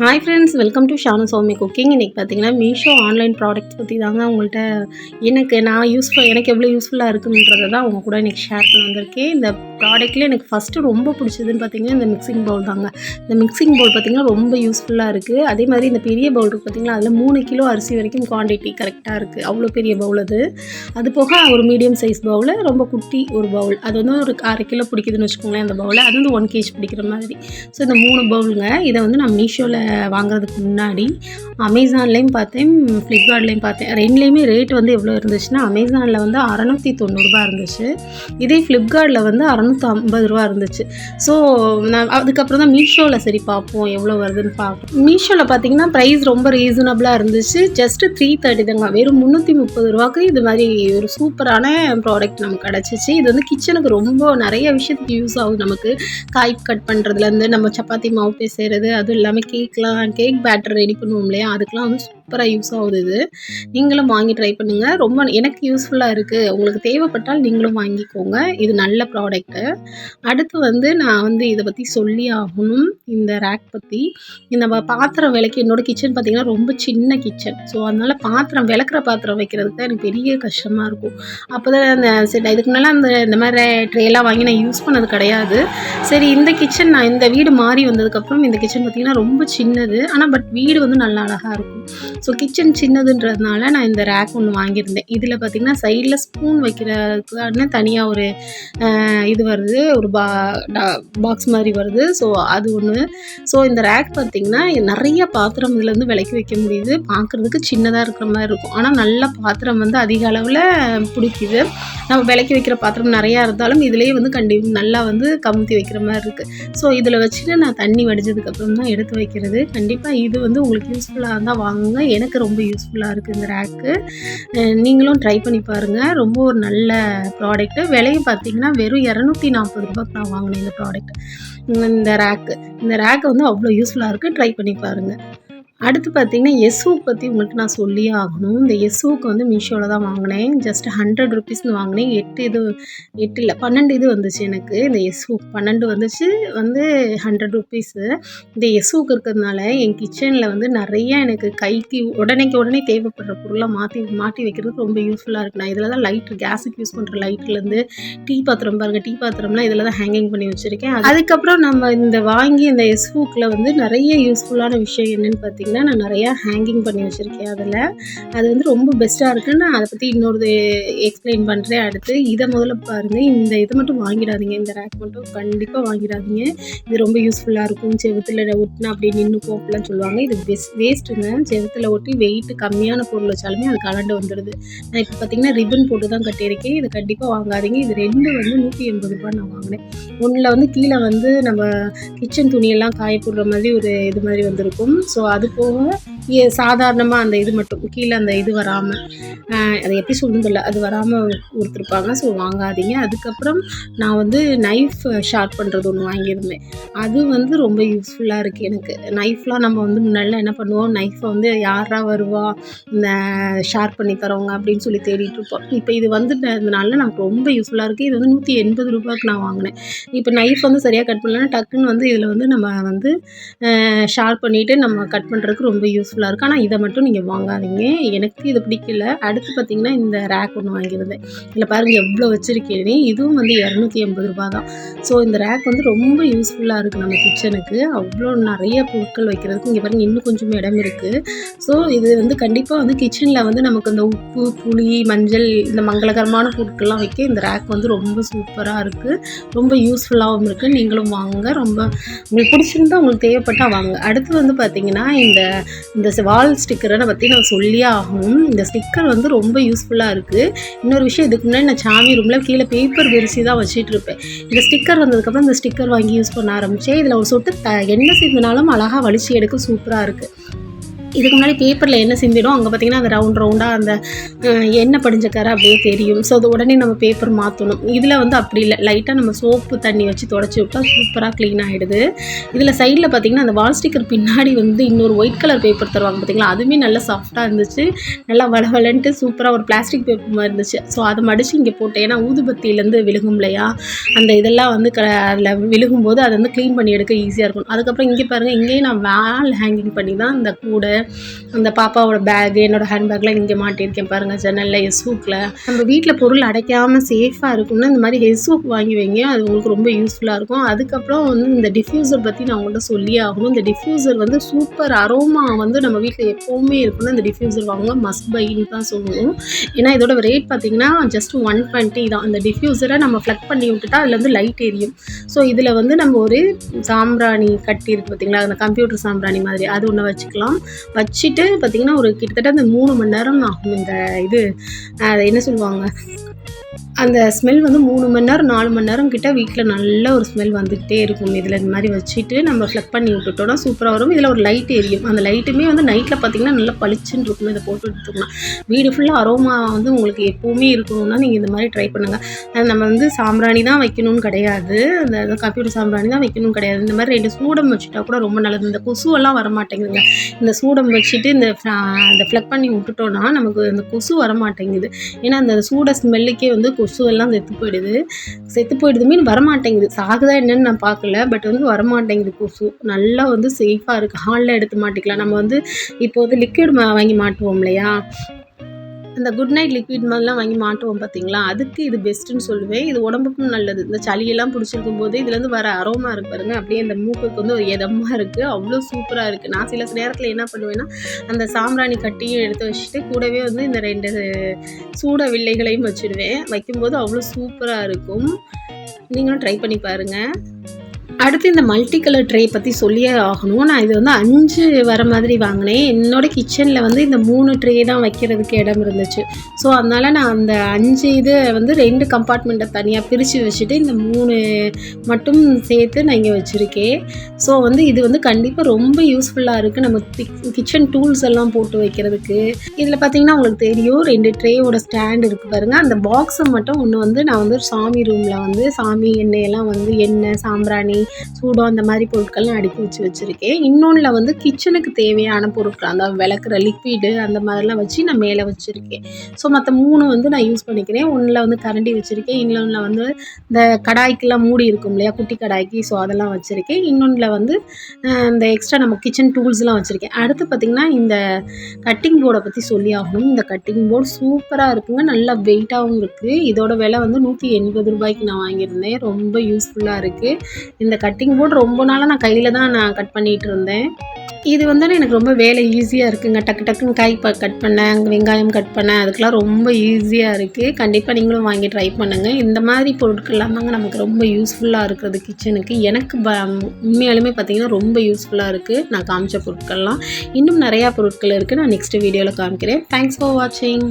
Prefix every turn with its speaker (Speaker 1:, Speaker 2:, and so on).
Speaker 1: Hi friends, welcome to Shanu Soumi cooking. இன்றைக்கி பார்த்தீங்கன்னா Meesho online products பற்றி தாங்க உங்கள்கிட்ட எனக்கு எவ்வளோ யூஸ்ஃபுல்லாக இருக்குன்றதை தான் அவங்க கூட இன்றைக்கி ஷேர் பண்ண வந்திருக்கேன். இந்த ப்ராடக்ட்டில் எனக்கு ஃபஸ்ட்டு ரொம்ப பிடிச்சதுன்னு பார்த்தீங்கன்னா இந்த மிக்சிங் பவுல் தாங்க. இந்த மிக்சிங் பவுல் பார்த்திங்கன்னா ரொம்ப யூஸ்ஃபுல்லாக இருக்குது. அதே மாதிரி இந்த பெரிய பவுல் இருக்குது பார்த்திங்களா, அதில் 3 கிலோ அரிசி வரைக்கும் குவான்டிட்டி கரெக்டாக இருக்குது. அவ்வளோ பெரிய பவுல் அது போக ஒரு மீடியம் சைஸ் பவுல், ரொம்ப குட்டி ஒரு பவுல், அது வந்து ஒரு 1/2 கிலோ பிடிக்குதுன்னு வச்சுக்கோங்களேன். அந்த பவுல் அது வந்து 1 kg பிடிக்கிற மாதிரி. ஸோ இந்த 3 பவுலுங்க. இதை வந்து நான் மீஷோவில் வாங்குறதுக்கு முன்னாடி அமேசான்லேயும் பார்த்தேன், ஃப்ளிப்கார்ட்லேயும் பார்த்தேன். ரெண்டுலேயுமே ரேட் வந்து எவ்வளோ இருந்துச்சுன்னா, அமேசானில் வந்து 690 ரூபா இருந்துச்சு, இதே ஃப்ளிப்கார்ட்டில் வந்து 650 ரூபா இருந்துச்சு. ஸோ நான் அதுக்கப்புறம் தான் மீஷோவில் சரி பார்ப்போம் எவ்வளோ வருதுன்னு பார்ப்போம். மீஷோவில் பார்த்தீங்கன்னா ப்ரைஸ் ரொம்ப ரீசனபிளாக இருந்துச்சு. ஜஸ்ட்டு 330 தாங்க. வெறும் 330 ரூபாய்க்கு இது மாதிரி ஒரு சூப்பரான ப்ராடக்ட் நமக்கு கிடச்சிச்சு. இது வந்து கிச்சனுக்கு ரொம்ப நிறைய விஷயத்துக்கு யூஸ் ஆகுது. நமக்கு காய் கட் பண்ணுறதுலேருந்து நம்ம சப்பாத்தி மாவு பேசுறது, அதுவும் இல்லாமல் கேக் பேட்டர் ரெடி பண்ணுவோம் இல்லையா, அதுக்கெலாம் வந்து சூப்பராக யூஸ் ஆகுது. இது நீங்களும் வாங்கி ட்ரை பண்ணுங்கள். ரொம்ப எனக்கு யூஸ்ஃபுல்லாக இருக்குது. உங்களுக்கு தேவைப்பட்டால் நீங்களும் வாங்கிக்கோங்க. இது நல்ல ப்ராடக்ட்டு. அடுத்து வந்து நான் வந்து இதை பற்றி சொல்லி ஆகணும். இந்த ரேக் பற்றி. நம்ம பாத்திரம் விளக்கி, என்னோடய கிச்சன் பார்த்திங்கன்னா ரொம்ப சின்ன கிச்சன். ஸோ அதனால் விளக்குற பாத்திரம் வைக்கிறதுக்கு தான் எனக்கு பெரிய கஷ்டமாக இருக்கும். அப்போ தான் இதுக்கு முன்னால் இந்த மாதிரி ட்ரேலாம் வாங்கி நான் யூஸ் பண்ணது கிடையாது. சரி, இந்த வீடு மாறி வந்ததுக்கப்புறம் இந்த கிச்சன் பார்த்திங்கன்னா ரொம்ப சின்னது. ஆனால் வீடு வந்து நல்லா அழகாக இருக்கும். ஸோ கிச்சன் சின்னதுன்றதுனால நான் இந்த ரேக் ஒன்று வாங்கியிருந்தேன். இதில் பார்த்திங்கன்னா சைடில் ஸ்பூன் வைக்கிறதுக்கான தனியாக ஒரு இது வருது, ஒரு பாக்ஸ் மாதிரி வருது. ஸோ அது ஒன்று. ஸோ இந்த ரேக் பார்த்திங்கன்னா நிறைய பாத்திரம் இதில் வந்து விளக்கி வைக்க முடியுது. பார்க்குறதுக்கு சின்னதாக இருக்கிற மாதிரி இருக்கும், ஆனால் நல்ல பாத்திரம் வந்து அதிக அளவில் பிடிக்குது. நம்ம விளக்கி வைக்கிற பாத்திரம் நிறையா இருந்தாலும் இதிலேயே வந்து நல்லா வந்து கமுத்தி வைக்கிற மாதிரி இருக்குது. ஸோ இதில் வச்சுட்டு நான் தண்ணி வடிஞ்சதுக்கப்புறம் தான் எடுத்து வைக்கிறது. கண்டிப்பாக இது வந்து உங்களுக்கு யூஸ்ஃபுல்லாக இருந்தால் வாங்குங்க. எனக்கு ரொம்ப யூஸ்ஃபுல்லாக இருக்குது இந்த ரேக்கு. நீங்களும் ட்ரை பண்ணி பாருங்கள். ரொம்ப ஒரு நல்ல ப்ராடக்ட்டு. விலையும் பார்த்திங்கன்னா வெறும் 240 ரூபாய்க்கு நான் வாங்கினேன் இந்த ப்ராடக்ட். இந்த ரேக்கு வந்து அவ்வளோ யூஸ்ஃபுல்லாக இருக்குது. ட்ரை பண்ணி பாருங்கள். அடுத்து பார்த்திங்கன்னா எஸ்ஹூக் பற்றி உங்களுக்கு நான் சொல்லியே ஆகணும். இந்த எஸ்ஹூக் வந்து மீஷோவில் தான் வாங்கினேன். ஜஸ்ட் 100 ருபீஸ்னு வாங்கினேன். 12 இது வந்துச்சு எனக்கு. இந்த எஸ்ஹூக் 12 வந்துச்சு, வந்து 100 ருபீஸு. இந்த எஸ்ஹூக் இருக்கிறதுனால என் கிச்சனில் வந்து நிறைய எனக்கு கைக்கு உடனே தேவைப்படுற பொருளாக மாட்டி வைக்கிறதுக்கு ரொம்ப யூஸ்ஃபுல்லாக இருக்குது. நான் இதில் தான் கேஸுக்கு யூஸ் பண்ணுற லைட்லேருந்து டீ பாத்திரம்லாம் இதில் தான் ஹேங்கிங் பண்ணி வச்சுருக்கேன். அதுக்கப்புறம் நம்ம இந்த எஸ்ஹூக்கில் வந்து நிறைய யூஸ்ஃபுல்லான விஷயம் என்னென்னு பார்த்தீங்கன்னா, நான் நிறையா ஹேங்கிங் பண்ணி வச்சுருக்கேன். அது வந்து ரொம்ப பெஸ்ட்டாக இருக்குது. நான் அதை பற்றி இன்னொரு எக்ஸ்பிளைன் பண்ணுறேன் அடுத்து. இதை முதல்ல பாருங்கள். இந்த இதை மட்டும் வாங்கிடாதீங்க. இந்த ரேக் மட்டும் கண்டிப்பாக வாங்கிடாதீங்க. இது ரொம்ப யூஸ்ஃபுல்லாக இருக்கும். செவுத்தில் ஒட்டினா அப்படியே நின்றுக்கும் அப்படிலாம் சொல்லுவாங்க. இது வேஸ்ட்டுங்க. செவுத்தில் ஒட்டி வெயிட் கம்மியான பொருள் வச்சாலுமே அது கலண்டு வந்துடுது. நான் இப்போ பார்த்திங்கன்னா ரிப்பன் போட்டு தான் கட்டியிருக்கேன். இது கண்டிப்பாக வாங்காதீங்க. இது 2 வந்து 180 ரூபா நான் வாங்கினேன். ஒன்றில் வந்து கீழே வந்து நம்ம கிச்சன் துணியெல்லாம் காய போடுற மாதிரி ஒரு இது மாதிரி வந்திருக்கும். ஸோ அது போக சாதாரணமாக அந்த இது மட்டும் கீழே அந்த இது வராமல், அதை எப்படி சொல்லுதில்ல, அது வராமல் கொடுத்துருப்பாங்க. ஸோ வாங்காதீங்க. அதுக்கப்புறம் நான் வந்து நைஃப் ஷார்ப் பண்ணுறது ஒன்று வாங்கியிருந்தேன். அது வந்து ரொம்ப யூஸ்ஃபுல்லாக இருக்குது எனக்கு. நைஃப்லாம் நம்ம வந்து முன்னாடிலாம் என்ன பண்ணுவோம், நைஃபை வந்து யாரா வருவா இந்த ஷார்ப் பண்ணி தரவங்க அப்படின்னு சொல்லி தேடிட்டு இருப்போம். இப்போ இது வந்துட்டதுனால நமக்கு ரொம்ப யூஸ்ஃபுல்லாக இருக்குது. இது வந்து 180 ரூபாய்க்கு நான் வாங்கினேன். இப்போ நைஃப் வந்து சரியாக கட் பண்ணலன்னா டக்குன்னு வந்து இதில் வந்து நம்ம வந்து ஷார்ப் பண்ணிவிட்டு நம்ம கட் பண்ணுறதுக்கு ரொம்ப யூஸ்ஃபுல்லாக இருக்குது. ஆனால் இதை மட்டும் நீங்கள் வாங்காதீங்க. எனக்கு இது பிடிக்கல. அடுத்து பார்த்திங்கன்னா இந்த ரேக் ஒன்று வாங்கியிருந்தேன். இதில் பாருங்கள் எவ்வளோ வச்சுருக்கேனே. இதுவும் வந்து 280 ரூபா தான். ஸோ இந்த ரேக் வந்து ரொம்ப யூஸ்ஃபுல்லாக இருக்குது நம்ம கிச்சனுக்கு. அவ்வளோ நிறைய பொருட்கள் வைக்கிறதுக்கு. இங்கே பாருங்கள் இன்னும் கொஞ்சம் இடம் இருக்குது. ஸோ இது வந்து கண்டிப்பாக வந்து கிச்சனில் வந்து நமக்கு இந்த உப்பு, புளி, மஞ்சள், இந்த மங்களகரமான பொருட்கள்லாம் வைக்க இந்த ரேக் வந்து ரொம்ப சூப்பராக இருக்குது. ரொம்ப யூஸ்ஃபுல்லாகவும் இருக்குது. நீங்களும் வாங்க. ரொம்ப உங்களுக்கு பிடிச்சிருந்தா, உங்களுக்கு தேவைப்பட்டால் வாங்க. அடுத்து வந்து பார்த்திங்கன்னா இந்த வால் ஸ்டிக்கரை பற்றி நான் சொல்லியே ஆகணும். இந்த ஸ்டிக்கர் வந்து ரொம்ப யூஸ்ஃபுல்லாக இருக்குது. இன்னொரு விஷயம், இதுக்கு முன்னாடி நான் சாமி ரூமில் கீழே பேப்பர் விரிச்சு தான் வச்சுட்டு இருப்பேன். இந்த ஸ்டிக்கர் வந்ததுக்கப்புறம் இந்த ஸ்டிக்கர் வாங்கி யூஸ் பண்ண ஆரம்பித்தேன். இதில் ஒரு சொட்டு எண்ணெய் சேர்ந்தனாலும் அழகாக வலிச்சு எடுக்க சூப்பராக இருக்குது. இதுக்கு முன்னாடி பேப்பரில் எண்ணெய் சிந்திடும், அங்கே பார்த்திங்கன்னா அந்த ரவுண்டாக அந்த எண்ணெய் படிஞ்ச கரை அப்படியே தெரியும். ஸோ அது உடனே நம்ம பேப்பர் மாற்றணும். இதில் வந்து அப்படி இல்லை, லைட்டாக நம்ம சோப்பு தண்ணி வச்சு தொடச்சி விட்டால் சூப்பராக க்ளீன் ஆகிடுது. இதில் சைடில் பார்த்திங்கன்னா அந்த வால் ஸ்டிக்கர் பின்னாடி வந்து இன்னொரு ஒயிட் கலர் பேப்பர் தருவாங்க பார்த்திங்களா, அதுவுமே நல்லா சாஃப்டாக இருந்துச்சு, நல்லா வளவலன்ட்டு சூப்பராக ஒரு பிளாஸ்டிக் பேப்பர் மாதிரி இருந்துச்சு. ஸோ அதை மடித்து இங்கே போட்டேன். ஏன்னா ஊதுபத்தியிலேருந்து விழுகும் இல்லையா, அந்த இதெல்லாம் வந்து அதில் விழுகும்போது அதை வந்து க்ளீன் பண்ணி எடுக்க ஈஸியாக இருக்கும். அதுக்கப்புறம் இங்கே பாருங்கள், இங்கேயும் நான் வால் ஹேங்கிங் பண்ணி தான் இந்த கூடை, அந்த பாப்பாவோட பேகு, என்னோடய ஹேண்ட்பேக்லாம் இங்கே மாட்டியிருக்கேன் பாருங்கள், ஜன்னலில் ஹெஸ்ஹூக்கில். நம்ம வீட்டில் பொருள் அடைக்காமல் சேஃபாக இருக்கும்னா இந்த மாதிரி ஹெஸ்ஹூக் வாங்கி வைங்க, அது உங்களுக்கு ரொம்ப யூஸ்ஃபுல்லாக இருக்கும். அதுக்கப்புறம் வந்து இந்த டிஃப்யூசர் பற்றி நான் உங்கள்கிட்ட சொல்லியே ஆகணும். இந்த டிஃப்யூசர் வந்து சூப்பர் அரோமா வந்து நம்ம வீட்டில் எப்போவுமே இருக்குன்னா இந்த டிஃப்யூசர் வாங்க மஸ்ட் பைன்னு தான் சொல்லுவோம். ஏன்னா இதோட ரேட் பார்த்திங்கன்னா ஜஸ்ட் 120 தான். அந்த டிஃப்யூசரை நம்ம ஃப்ளக் பண்ணி விட்டுட்டா அதில் வந்து லைட் எரியும். ஸோ இதில் வந்து நம்ம ஒரு சாம்பிராணி கட்டி இருக்குது பார்த்திங்களா, அந்த கம்ப்யூட்டர் சாம்பிராணி மாதிரி, அது ஒன்று வச்சுக்கலாம். வச்சுட்டு பார்த்திங்கன்னா ஒரு கிட்டத்தட்ட அந்த 3 மணி நேரம் ஆகும். இந்த இது அதை என்ன சொல்லுவாங்க, அந்த ஸ்மெல் வந்து 3 மணி நேரம் 4 மணி நேரம் கிட்ட வீட்டில் நல்ல ஒரு ஸ்மெல் வந்துக்கிட்டே இருக்கும். இதில் இந்த மாதிரி வச்சுட்டு நம்ம ஃப்ளக் பண்ணி விட்டுட்டோம்னா சூப்பராக வரும். இதில் ஒரு லைட் எரியும், அந்த லைட்டுமே வந்து நைட்டில் பார்த்திங்கன்னா நல்லா பளிச்சுன்னு இருக்கும். இதை போட்டு எடுத்துக்கலாம். வீடு ஃபுல்லாக அரோமா வந்து உங்களுக்கு எப்போவுமே இருக்கணும்னா நீங்கள் இந்த மாதிரி ட்ரை பண்ணுங்கள். நம்ம வந்து சாம்பிராணி தான் வைக்கணும்னு கிடையாது, அந்த கம்ப்யூட்டர் சாம்பிராணி தான் வைக்கணும்னு கிடையாது. இந்த மாதிரி 2 சூடம் வச்சுட்டா கூட ரொம்ப நல்லது. இந்த கொசுவெல்லாம் வரமாட்டேங்குதுங்க. இந்த சூடம் வச்சுட்டு இந்த ஃப்ளக் பண்ணி விட்டுட்டோன்னா நமக்கு அந்த கொசு வரமாட்டேங்குது. ஏன்னா அந்த சூட ஸ்மெல்லுக்கே வந்து கொசுவெல்லாம் செத்து போயிடுது மீன் வரமாட்டேங்குது. சாகுதா என்னன்னு நான் பார்க்கல, பட் வந்து வரமாட்டேங்குது கொசு. நல்லா வந்து சேஃபாக இருக்குது. ஹாலில் எடுத்து மாட்டிக்கலாம். நம்ம வந்து இப்போ வந்து லிக்விட் வாங்கி மாட்டுவோம் இல்லையா, இந்த குட் நைட் லிக்விட் மாதிரிலாம் வாங்கி மாட்டுவோம் பார்த்திங்களா, அதுக்கு இது பெஸ்ட்டுன்னு சொல்லுவேன். இது உடம்புக்கும் நல்லது. இந்த சளியெல்லாம் பிடிச்சிருக்கும் போது இதுலேருந்து வர அரோமா இருக்குது பாருங்கள், அப்படியே அந்த மூக்குக்கு வந்து ஒரு இதமாக இருக்குது, அவ்வளோ சூப்பராக இருக்குது. நான் சில நேரத்தில் என்ன பண்ணுவேன்னா அந்த சாம்பிராணி கட்டியும் எடுத்து வச்சுட்டு கூடவே வந்து இந்த 2 சூட வில்லைகளையும் வச்சுடுவேன். வைக்கும்போது அவ்வளோ சூப்பராக இருக்கும். நீங்களும் ட்ரை பண்ணி பாருங்கள். அடுத்து இந்த மல்டி கலர் ட்ரே பற்றி சொல்லியே ஆகணும். நான் இது வந்து 5 வர மாதிரி வாங்கினேன். என்னோடய கிச்சனில் வந்து இந்த 3 ட்ரே தான் வைக்கிறதுக்கு இடம் இருந்துச்சு. ஸோ அதனால் நான் அந்த 5 இது வந்து 2 கம்பார்ட்மெண்ட்டை தனியாக பிரித்து வச்சுட்டு இந்த 3 மட்டும் சேர்த்து நான் இங்கே வச்சுருக்கேன். ஸோ வந்து இது வந்து கண்டிப்பாக ரொம்ப யூஸ்ஃபுல்லாக இருக்குது நம்ம கிச்சன் டூல்ஸ் எல்லாம் போட்டு வைக்கிறதுக்கு. இதில் பார்த்திங்கன்னா உங்களுக்கு தெரியும் 2 ட்ரேயோட ஸ்டாண்ட் இருக்குது பாருங்கள். அந்த பாக்ஸை மட்டும் ஒன்று வந்து நான் வந்து சாமி ரூமில் வந்து சாமி எண்ணெயெல்லாம் வந்து எண்ணெய், சாம்பிராணி, சூடம் அந்த மாதிரி பொருட்கள்லாம் அடுக்கி வச்சுருக்கேன். இன்னொன்றில் வந்து கிச்சனுக்கு தேவையான பொருட்கள், அந்த விளக்குற லிக்விடு அந்த மாதிரிலாம் வச்சு நான் மேலே வச்சுருக்கேன். ஸோ மற்ற 3 வந்து நான் யூஸ் பண்ணிக்கிறேன். ஒன்றில் வந்து கரண்டி வச்சுருக்கேன், இன்னொன்றில் வந்து இந்த கடாய்க்கெலாம் மூடி இருக்கும் இல்லையா, குட்டி கடாய்க்கு, ஸோ அதெல்லாம் வச்சுருக்கேன். இன்னொன்றில் வந்து இந்த எக்ஸ்ட்ரா நம்ம கிச்சன் டூல்ஸ்லாம் வச்சுருக்கேன். அடுத்து பார்த்திங்கன்னா இந்த கட்டிங் போர்டை பற்றி சொல்லி ஆகணும். இந்த கட்டிங் போர்டு சூப்பராக இருக்குங்க, நல்லா வெயிட்டாகவும் இருக்குது. இதோட விலை வந்து 180 ரூபாய்க்கு நான் வாங்கியிருந்தேன். ரொம்ப யூஸ்ஃபுல்லாக இருக்குது. இந்த கட்டிங் போர்டு ரொம்ப நாளாக நான் கையில் தான் நான் கட் பண்ணிகிட்டு இருந்தேன். இது வந்து எனக்கு ரொம்ப வேலை ஈஸியாக இருக்குங்க. டக்கு டக்குன்னு காய் கட் பண்ணேன், வெங்காயம் கட் பண்ணேன், அதுக்கெலாம் ரொம்ப ஈஸியாக இருக்குது. கண்டிப்பாக நீங்களும் வாங்கி ட்ரை பண்ணுங்கள். இந்த மாதிரி பொருட்கள்லாம் தாங்க நமக்கு ரொம்ப யூஸ்ஃபுல்லாக இருக்கிறது கிச்சனுக்கு. எனக்கு உண்மையாலுமே பார்த்திங்கன்னா ரொம்ப யூஸ்ஃபுல்லாக இருக்குது. நான் காமிச்ச பொருட்கள்லாம் இன்னும் நிறையா பொருட்கள் இருக்குது. நான் நெக்ஸ்ட் வீடியோவில் காமிக்கிறேன். தேங்க்ஸ் ஃபார் வாட்சிங்.